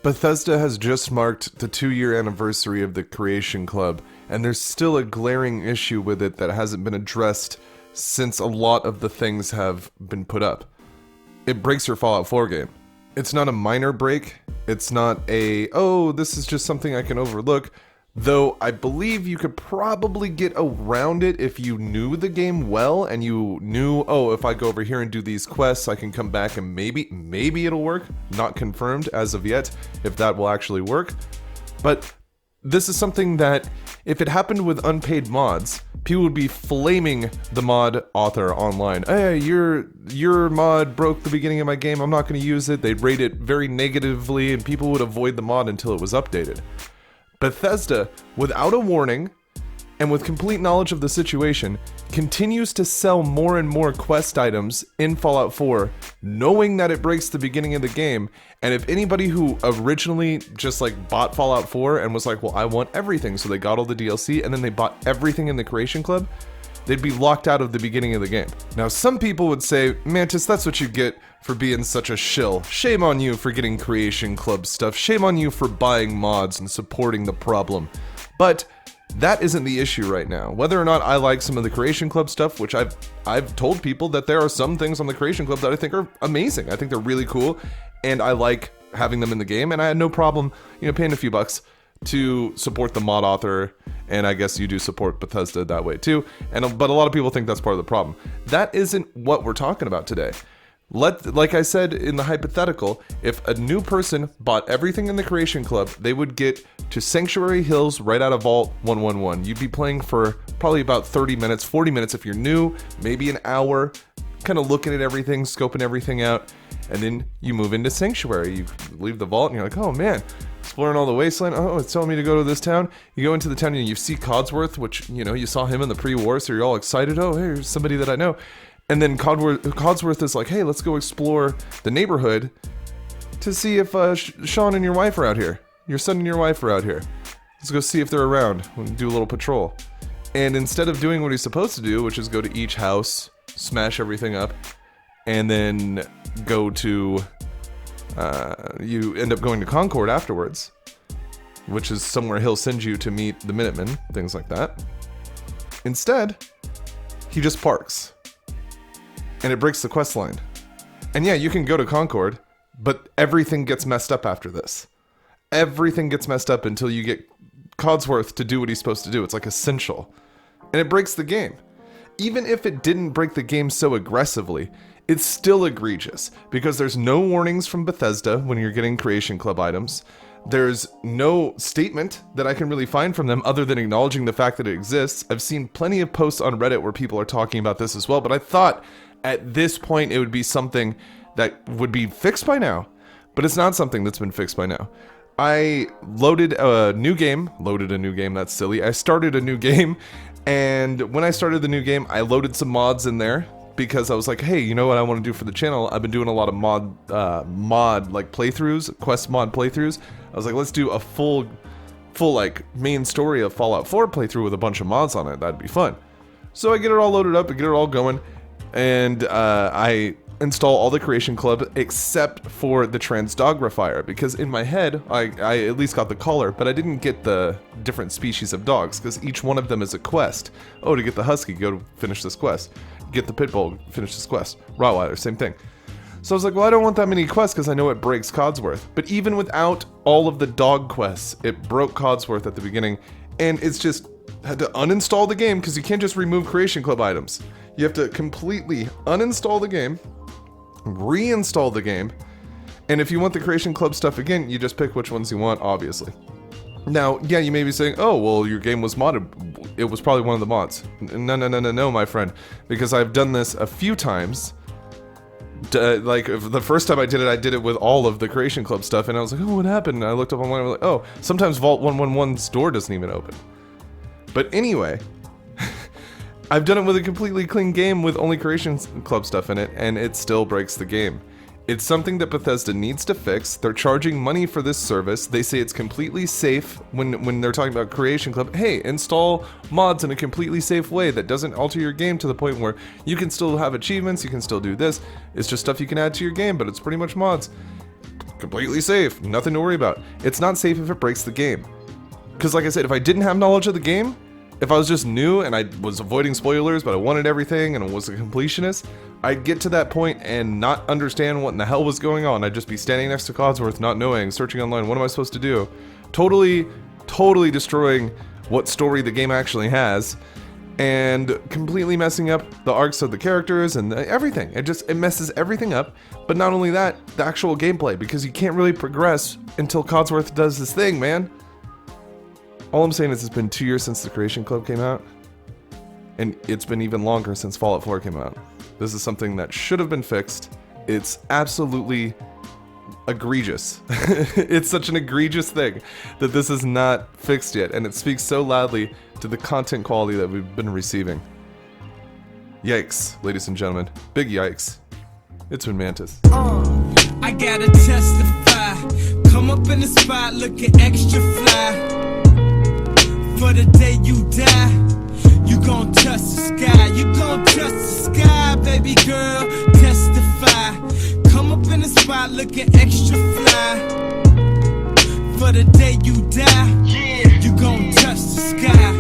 Bethesda has just marked the 2-year anniversary of the Creation Club, and there's still a glaring issue with it that hasn't been addressed since a lot of the things have been put up. It breaks your Fallout 4 game. It's not a minor break. It's not a, oh, this is just something I can overlook. Though I believe you could probably get around it if you knew the game well and you knew, oh, if I go over here and do these quests, I can come back and maybe it'll work. Not confirmed as of yet if that will actually work. But this is something that if it happened with unpaid mods, people would be flaming the mod author online. Hey, your mod broke the beginning of my game, I'm not going to use it. They'd rate it very negatively and people would avoid the mod until it was updated. Bethesda, without a warning, and with complete knowledge of the situation, continues to sell more and more quest items in Fallout 4, knowing that it breaks the beginning of the game, and if anybody who originally just bought Fallout 4 and was like, well, I want everything, so they got all the DLC, and then they bought everything in the Creation Club, they'd be locked out of the beginning of the game. Now, some people would say, Mantis, that's what you get for being such a shill. Shame on you for getting Creation Club stuff. Shame on you for buying mods and supporting the problem. But that isn't the issue right now. Whether or not I like some of the Creation Club stuff, which I've told people that there are some things on the Creation Club that I think are amazing. I think they're really cool, and I like having them in the game, and I had no problem, paying a few bucks to support the mod author, and I guess you do support Bethesda that way too. But a lot of people think that's part of the problem. That isn't what we're talking about today. Like I said in the hypothetical, if a new person bought everything in the Creation Club, they would get to Sanctuary Hills right out of Vault 111. You'd be playing for probably about 30 minutes, 40 minutes if you're new, maybe an hour, kind of looking at everything, scoping everything out, and then you move into Sanctuary. You leave the vault and you're like, oh man, exploring all the wasteland. Oh, it's telling me to go to this town. You go into the town and you see Codsworth, which, you saw him in the pre-war, so you're all excited. Oh, hey, here's somebody that I know. And then Codsworth is like, hey, let's go explore the neighborhood to see if Sean and your wife are out here. Your son and your wife are out here. Let's go see if they're around. We'll do a little patrol. And instead of doing what he's supposed to do, which is go to each house, smash everything up, and then go to... you end up going to Concord afterwards, which is somewhere he'll send you to meet the Minutemen, things like that. Instead, he just parks. And it breaks the quest line. And yeah, you can go to Concord, but everything gets messed up after this. Everything gets messed up until you get Codsworth to do what he's supposed to do. It's essential. And it breaks the game. Even if it didn't break the game so aggressively, it's still egregious, because there's no warnings from Bethesda when you're getting Creation Club items. There's no statement that I can really find from them other than acknowledging the fact that it exists. I've seen plenty of posts on Reddit where people are talking about this as well, but I thought at this point it would be something that would be fixed by now, but it's not something that's been fixed by now. I loaded a new game, that's silly. I started a new game, and when I started the new game, I loaded some mods in there because I was like, hey, you know what I want to do for the channel? I've been doing a lot of mod playthroughs, quest mod playthroughs. I was like, let's do a full main story of Fallout 4 playthrough with a bunch of mods on it. That'd be fun. So I get it all loaded up, I get it all going, and I install all the Creation Club except for the Transdogrifier, because in my head, I at least got the collar, but I didn't get the different species of dogs, because each one of them is a quest. Oh, to get the Husky, go to finish this quest. Get the Pitbull, finish this quest. Rottweiler, same thing. So I was like, well, I don't want that many quests because I know it breaks Codsworth. But even without all of the dog quests, it broke Codsworth at the beginning, and it's just had to uninstall the game because you can't just remove Creation Club items. You have to completely uninstall the game, reinstall the game, and if you want the Creation Club stuff again, you just pick which ones you want, obviously. Now, yeah, you may be saying, oh, well, your game was modded. It was probably one of the mods. No, my friend, because I've done this a few times. The first time I did it with all of the Creation Club stuff, and I was like, oh, what happened? And I looked up online, and I was like, oh, sometimes Vault 111's door doesn't even open. But anyway, I've done it with a completely clean game with only Creation Club stuff in it, and it still breaks the game. It's something that Bethesda needs to fix. They're charging money for this service. They say it's completely safe when they're talking about Creation Club. Hey, install mods in a completely safe way that doesn't alter your game to the point where you can still have achievements, you can still do this. It's just stuff you can add to your game, but it's pretty much mods. completely safe, nothing to worry about. It's not safe if it breaks the game. Because like I said, if I didn't have knowledge of the game, if I was just new and I was avoiding spoilers, but I wanted everything and I was a completionist, I'd get to that point and not understand what in the hell was going on. I'd just be standing next to Codsworth, not knowing, searching online, what am I supposed to do? Totally destroying what story the game actually has, and completely messing up the arcs of the characters and everything. It messes everything up. But not only that, the actual gameplay, because you can't really progress until Codsworth does his thing, man. All I'm saying is it's been 2 years since the Creation Club came out, and it's been even longer since Fallout 4 came out. This is something that should have been fixed. It's absolutely egregious. It's such an egregious thing that this is not fixed yet, and it speaks so loudly to the content quality that we've been receiving. Yikes, ladies and gentlemen. Big yikes. It's been Mantis. I gotta testify. Come up in the spot looking extra fly. For the day you die, you gon' touch the sky. You gon' touch the sky, baby girl. Testify. Come up in the spot looking extra fly. For the day you die, you gon' touch the sky.